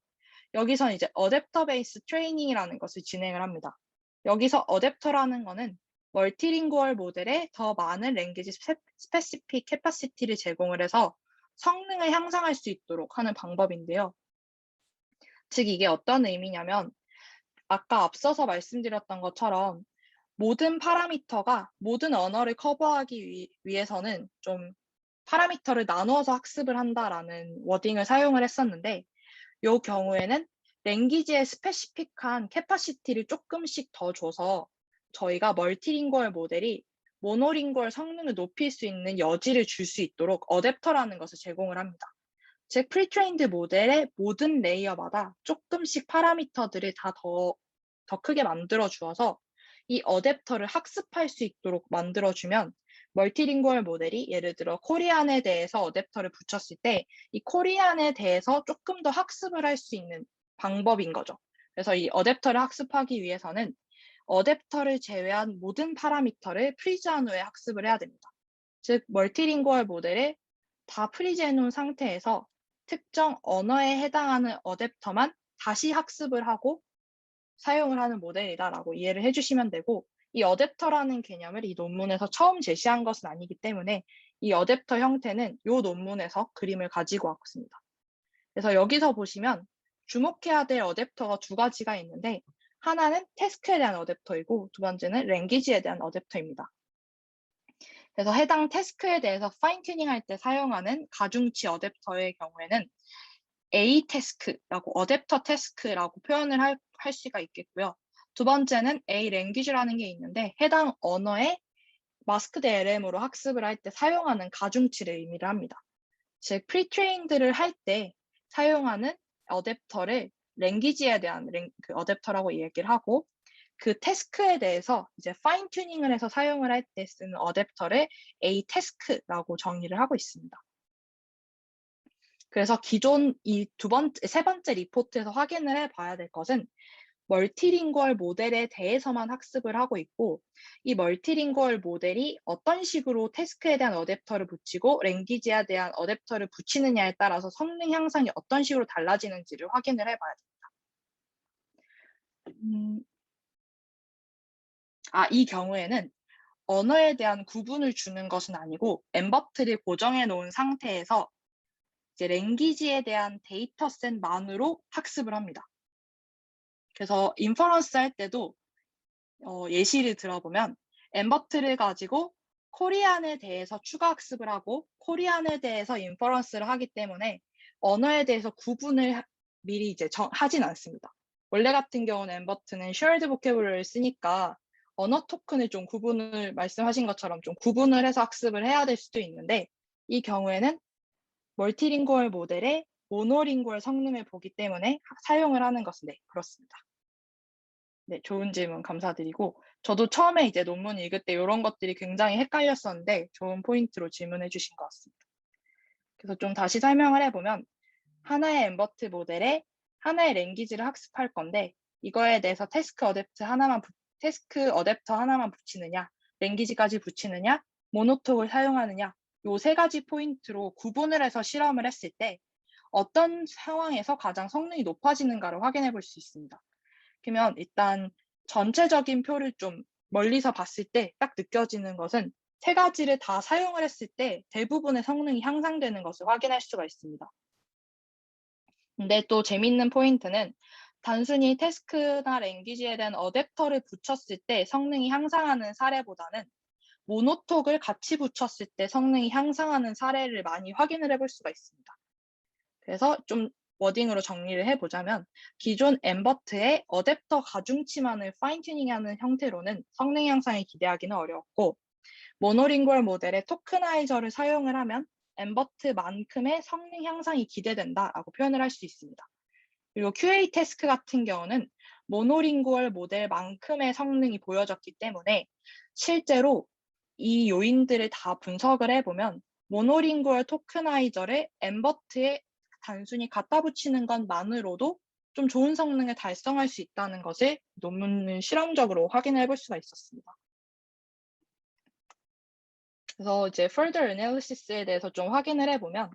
여기서 이제 어댑터 베이스 트레이닝이라는 것을 진행을 합니다. 여기서 어댑터라는 거는 멀티링구얼 모델에 더 많은 랭귀지 스페시픽 캐파시티를 제공을 해서 성능을 향상할 수 있도록 하는 방법인데요. 즉 이게 어떤 의미냐면 아까 앞서서 말씀드렸던 것처럼 모든 파라미터가 모든 언어를 커버하기 위해서는 좀 파라미터를 나누어서 학습을 한다라는 워딩을 사용을 했었는데 이 경우에는 랭귀지에 스페시픽한 캐파시티를 조금씩 더 줘서 저희가 멀티링구얼 모델이 모노링구얼 성능을 높일 수 있는 여지를 줄 수 있도록 어댑터라는 것을 제공을 합니다. 즉 프리트레인드 모델의 모든 레이어마다 조금씩 파라미터들을 다 더 크게 만들어 주어서 이 어댑터를 학습할 수 있도록 만들어주면 멀티링구얼 모델이 예를 들어 코리안에 대해서 어댑터를 붙였을 때 이 코리안에 대해서 조금 더 학습을 할 수 있는 방법인 거죠. 그래서 이 어댑터를 학습하기 위해서는 어댑터를 제외한 모든 파라미터를 프리즈한 후에 학습을 해야 됩니다. 즉 멀티링구얼 모델을 다 프리즈해 놓은 상태에서 특정 언어에 해당하는 어댑터만 다시 학습을 하고 사용을 하는 모델이다라고 이해를 해주시면 되고 이 어댑터라는 개념을 이 논문에서 처음 제시한 것은 아니기 때문에 이 어댑터 형태는 이 논문에서 그림을 가지고 왔습니다. 그래서 여기서 보시면 주목해야 될 어댑터가 두 가지가 있는데 하나는 태스크에 대한 어댑터이고 두 번째는 랭귀지에 대한 어댑터입니다. 그래서 해당 태스크에 대해서 파인 튜닝할 때 사용하는 가중치 어댑터의 경우에는 A 태스크라고 어댑터 태스크라고 표현을 할 수가 있겠고요. 두 번째는 A 랭귀지라는 게 있는데 해당 언어의 마스크드 LM으로 학습을 할 때 사용하는 가중치를 의미를 합니다. 즉 프리트레인드를 할 때 사용하는 어댑터를 랭귀지에 대한 그 어댑터라고 얘기를 하고 그 태스크에 대해서 이제 파인 튜닝을 해서 사용을 할 때 쓰는 어댑터를 A 태스크라고 정의를 하고 있습니다. 그래서 기존 이 세 번째 리포트에서 확인을 해봐야 될 것은 멀티링구얼 모델에 대해서만 학습을 하고 있고 이 멀티링구얼 모델이 어떤 식으로 태스크에 대한 어댑터를 붙이고 랭귀지에 대한 어댑터를 붙이느냐에 따라서 성능 향상이 어떤 식으로 달라지는지를 확인을 해봐야 됩니다. 이 경우에는 언어에 대한 구분을 주는 것은 아니고 엠버트를 고정해 놓은 상태에서 이제 랭귀지에 대한 데이터셋만으로 학습을 합니다. 그래서 인퍼런스 할 때도 예시를 들어보면 엠버트를 가지고 코리안에 대해서 추가 학습을 하고 코리안에 대해서 인퍼런스를 하기 때문에 언어에 대해서 구분을 미리 이제 하진 않습니다. 원래 같은 경우는 엠버트는 shared vocabulary를 쓰니까 언어 토큰을 좀 구분을 말씀하신 것처럼 좀 구분을 해서 학습을 해야 될 수도 있는데 이 경우에는 멀티링구얼 모델의 모노링구얼 성능을 보기 때문에 사용을 하는 것은 네, 그렇습니다. 네, 좋은 질문 감사드리고 저도 처음에 이제 논문 읽을 때 이런 것들이 굉장히 헷갈렸었는데 좋은 포인트로 질문해 주신 것 같습니다. 그래서 좀 다시 설명을 해보면 하나의 엠버트 모델에 하나의 랭귀지를 학습할 건데 이거에 대해서 태스크 어댑터 하나만 붙이느냐, 랭귀지까지 붙이느냐, 모노톡을 사용하느냐 요 세 가지 포인트로 구분을 해서 실험을 했을 때 어떤 상황에서 가장 성능이 높아지는가를 확인해 볼 수 있습니다. 그러면 일단 전체적인 표를 좀 멀리서 봤을 때 딱 느껴지는 것은 세 가지를 다 사용을 했을 때 대부분의 성능이 향상되는 것을 확인할 수가 있습니다. 근데 또 재밌는 포인트는 단순히 태스크나 랭귀지에 대한 어댑터를 붙였을 때 성능이 향상하는 사례보다는 모노톡을 같이 붙였을 때 성능이 향상하는 사례를 많이 확인을 해볼 수가 있습니다. 그래서 좀 워딩으로 정리를 해보자면 기존 엠버트의 어댑터 가중치만을 파인 튜닝하는 형태로는 성능 향상을 기대하기는 어려웠고 모노링구얼 모델의 토크나이저를 사용을 하면 엠버트만큼의 성능 향상이 기대된다라고 표현을 할 수 있습니다. 그리고 QA 태스크 같은 경우는 모노링구얼 모델만큼의 성능이 보여졌기 때문에 실제로 이 요인들을 다 분석을 해보면 모노링구얼 토크나이저를 엠버트에 단순히 갖다 붙이는 것만으로도 좀 좋은 성능을 달성할 수 있다는 것을 논문을 실험적으로 확인해 볼 수가 있었습니다. 그래서 이제 further analysis에 대해서 좀 확인을 해보면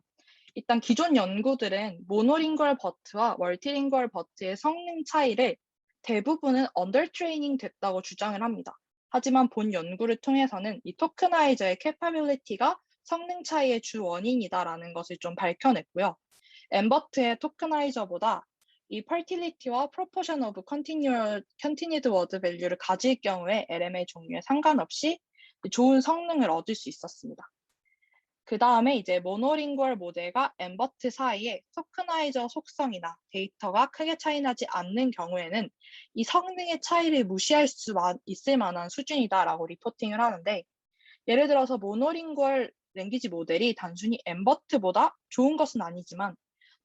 일단 기존 연구들은 모노링구얼 버트와 멀티링구얼 버트의 성능 차이를 대부분은 언더트레이닝 됐다고 주장을 합니다. 하지만 본 연구를 통해서는 이 토크나이저의 캐파빌리티가 성능 차이의 주 원인이다라는 것을 좀 밝혀냈고요. 엠버트의 토크나이저보다 이 fertility와 proportion of continued word value를 가질 경우에 LMA 종류에 상관없이 좋은 성능을 얻을 수 있었습니다. 그 다음에 이제 모노링구얼 모델과 엠버트 사이에 토크나이저 속성이나 데이터가 크게 차이나지 않는 경우에는 이 성능의 차이를 무시할 수 있을 만한 수준이다라고 리포팅을 하는데, 예를 들어서 모노링구얼 랭귀지 모델이 단순히 엠버트보다 좋은 것은 아니지만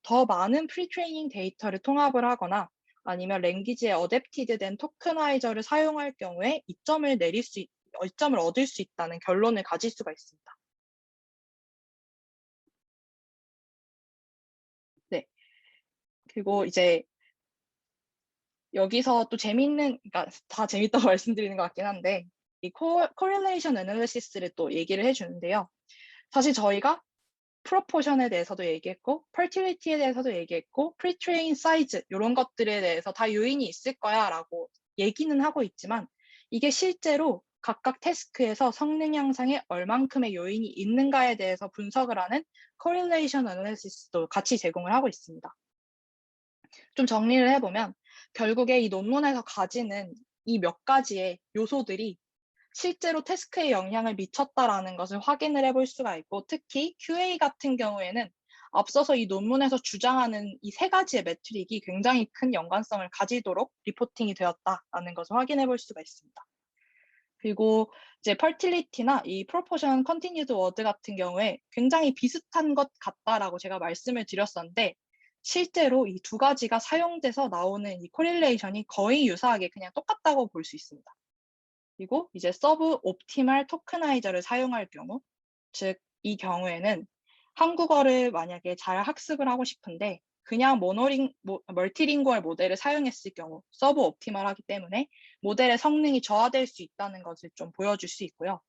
더 많은 프리트레이닝 데이터를 통합을 하거나 아니면 랭귀지에 어댑티드된 토크나이저를 사용할 경우에 이점을 얻을 수 있다는 결론을 가질 수가 있습니다. 네. 그리고 이제 여기서 또 그러니까 다 재밌다고 말씀드리는 것 같긴 한데, 이 correlation analysis를 또 얘기를 해주는데요. 사실 저희가 프로포션에 대해서도 얘기했고, fertility에 대해서도 얘기했고, pre-train size 이런 것들에 대해서 다 요인이 있을 거야 라고 얘기는 하고 있지만, 이게 실제로 각각 태스크에서 성능 향상에 얼만큼의 요인이 있는가에 대해서 분석을 하는 correlation analysis도 같이 제공을 하고 있습니다. 좀 정리를 해보면 결국에 이 논문에서 가지는 이 몇 가지의 요소들이 실제로 태스크에 영향을 미쳤다라는 것을 확인을 해볼 수가 있고, 특히 QA 같은 경우에는 앞서서 이 논문에서 주장하는 이 세 가지의 매트릭이 굉장히 큰 연관성을 가지도록 리포팅이 되었다라는 것을 확인해 볼 수가 있습니다. 그리고 이제 fertility나 이 proportion continued word 같은 경우에 굉장히 비슷한 것 같다라고 제가 말씀을 드렸었는데, 실제로 이 두 가지가 사용돼서 나오는 이 코릴레이션이 거의 유사하게 그냥 똑같다고 볼 수 있습니다. 그리고 이제 서브 옵티멀 토크나이저를 사용할 경우, 즉 이 경우에는 한국어를 만약에 잘 학습을 하고 싶은데 그냥 멀티링구얼 모델을 사용했을 경우 서브 옵티멀하기 때문에 모델의 성능이 저하될 수 있다는 것을 좀 보여줄 수 있고요.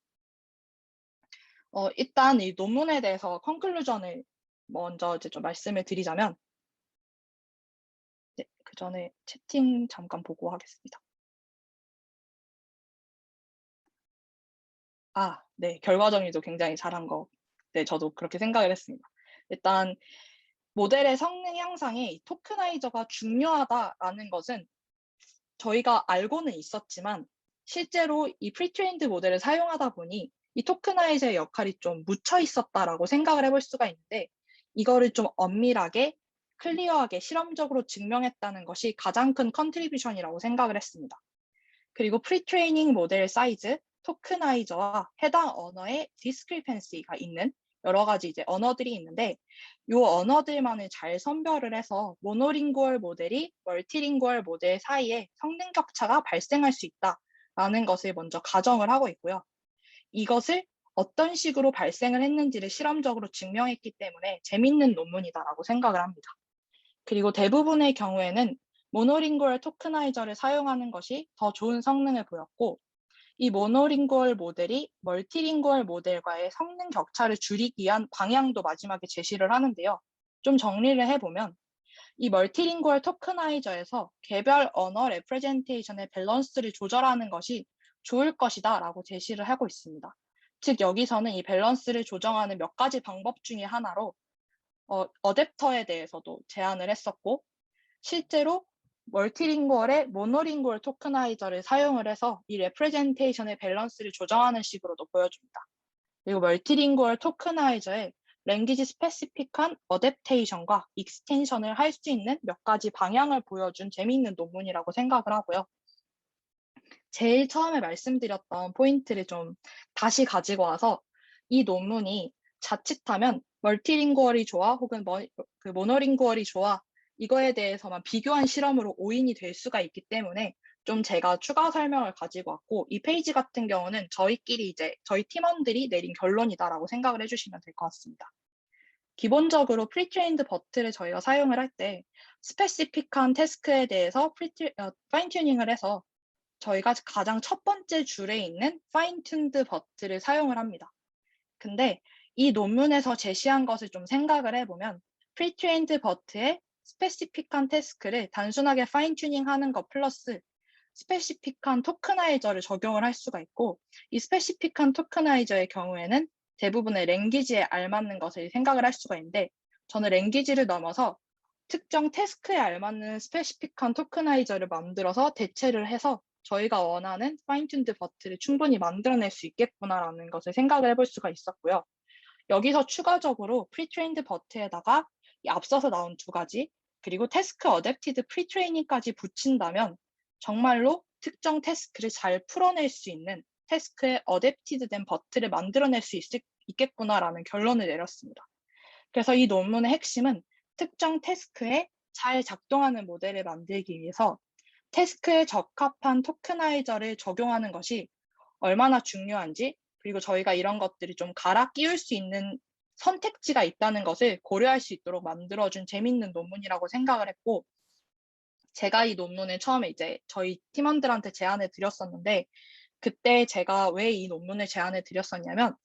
일단 이 논문에 대해서 컨클루전을 먼저 이제 좀 말씀을 드리자면, 네, 그 전에 채팅 잠깐 보고 하겠습니다. 네, 결과 정리도 굉장히 잘한 거. 네, 저도 그렇게 생각을 했습니다. 일단 모델의 성능 향상에 이 토크나이저가 중요하다라는 것은 저희가 알고는 있었지만 실제로 이 프리트레인드 모델을 사용하다 보니 이 토크나이저의 역할이 좀 묻혀 있었다라고 생각을 해볼 수가 있는데, 이거를 좀 엄밀하게 클리어하게 실험적으로 증명했다는 것이 가장 큰 컨트리뷰션이라고 생각을 했습니다. 그리고 프리트레이닝 모델 사이즈, 토크나이저와 해당 언어의 디스크리펜시가 있는 여러 가지 이제 언어들이 있는데, 이 언어들만을 잘 선별을 해서 모노링구얼 모델이 멀티링구얼 모델 사이에 성능 격차가 발생할 수 있다라는 것을 먼저 가정을 하고 있고요. 이것을 어떤 식으로 발생을 했는지를 실험적으로 증명했기 때문에 재밌는 논문이다라고 생각을 합니다. 그리고 대부분의 경우에는 모노링구얼 토크나이저를 사용하는 것이 더 좋은 성능을 보였고, 이 모노링구얼 모델이 멀티링구얼 모델과의 성능 격차를 줄이기 위한 방향도 마지막에 제시를 하는데요. 좀 정리를 해보면 이 멀티링구얼 토크나이저에서 개별 언어 레프레젠테이션의 밸런스를 조절하는 것이 좋을 것이다 라고 제시를 하고 있습니다. 즉 여기서는 이 밸런스를 조정하는 몇 가지 방법 중에 하나로 어댑터에 대해서도 제안을 했었고, 실제로 멀티링구얼의 모노링구얼 토크나이저를 사용을 해서 이 레프레젠테이션의 밸런스를 조정하는 식으로도 보여줍니다. 그리고 멀티링구얼 토크나이저의 랭귀지 스페시픽한 어댑테이션과 익스텐션을 할 수 있는 몇 가지 방향을 보여준 재미있는 논문이라고 생각을 하고요. 제일 처음에 말씀드렸던 포인트를 좀 다시 가지고 와서 이 논문이 자칫하면 멀티링구얼이 좋아 혹은 모노링구얼이 좋아 이거에 대해서만 비교한 실험으로 오인이 될 수가 있기 때문에 좀 제가 추가 설명을 가지고 왔고, 이 페이지 같은 경우는 저희끼리 이제 저희 팀원들이 내린 결론이다라고 생각을 해주시면 될 것 같습니다. 기본적으로 프리트레인드 버트를 저희가 사용을 할 때 스페시픽한 태스크에 대해서 파인 튜닝을 해서 저희가 가장 첫 번째 줄에 있는 파인 튠드 버트를 사용을 합니다. 근데 이 논문에서 제시한 것을 좀 생각을 해보면 프리트레인드 버트의 스페시픽한 태스크를 단순하게 파인 튜닝하는 것 플러스 스페시픽한 토크나이저를 적용을 할 수가 있고, 이 스페시픽한 토크나이저의 경우에는 대부분의 랭귀지에 알맞는 것을 생각을 할 수가 있는데, 저는 랭귀지를 넘어서 특정 태스크에 알맞는 스페시픽한 토크나이저를 만들어서 대체를 해서 저희가 원하는 파인튠드 버트를 충분히 만들어낼 수 있겠구나라는 것을 생각을 해볼 수가 있었고요. 여기서 추가적으로 프리트레인드 버트에다가 이 앞서서 나온 두 가지, 그리고 태스크 어댑티드 프리트레이닝까지 붙인다면 정말로 특정 태스크를 잘 풀어낼 수 있는 태스크에 어댑티드 된 버트를 만들어낼 수 있겠구나라는 결론을 내렸습니다. 그래서 이 논문의 핵심은 특정 태스크에 잘 작동하는 모델을 만들기 위해서 태스크에 적합한 토크나이저를 적용하는 것이 얼마나 중요한지, 그리고 저희가 이런 것들이 좀 갈아 끼울 수 있는 선택지가 있다는 것을 고려할 수 있도록 만들어준 재밌는 논문이라고 생각을 했고, 제가 이 논문을 처음에 이제 저희 팀원들한테 제안을 드렸었는데, 그때 제가 왜 이 논문을 제안을 드렸었냐면,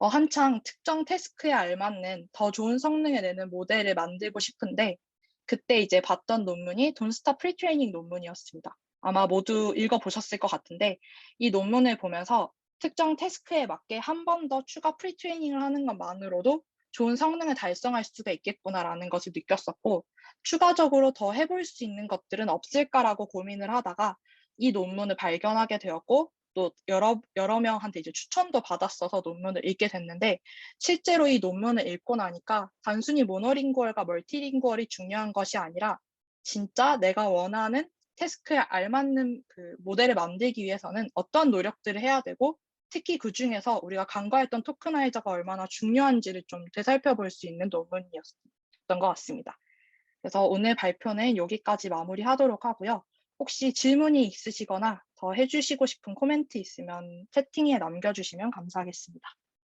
한창 특정 태스크에 알맞는 더 좋은 성능을 내는 모델을 만들고 싶은데, 그때 이제 봤던 논문이 돈스타 프리트레이닝 논문이었습니다. 아마 모두 읽어보셨을 것 같은데, 이 논문을 보면서 특정 태스크에 맞게 한 번 더 추가 프리트레이닝을 하는 것만으로도 좋은 성능을 달성할 수가 있겠구나라는 것을 느꼈었고, 추가적으로 더 해볼 수 있는 것들은 없을까라고 고민을 하다가 이 논문을 발견하게 되었고, 또 여러 명한테 이제 추천도 받았어서 논문을 읽게 됐는데, 실제로 이 논문을 읽고 나니까 단순히 모노링구얼과 멀티링구얼이 중요한 것이 아니라 진짜 내가 원하는 태스크에 알맞는 그 모델을 만들기 위해서는 어떤 노력들을 해야 되고, 특히 그 중에서 우리가 간과했던 토크나이저가 얼마나 중요한지를 좀 되살펴볼 수 있는 논문이었던 것 같습니다. 그래서 오늘 발표는 여기까지 마무리하도록 하고요. 혹시 질문이 있으시거나 더 해주시고 싶은 코멘트 있으면 채팅에 남겨주시면 감사하겠습니다.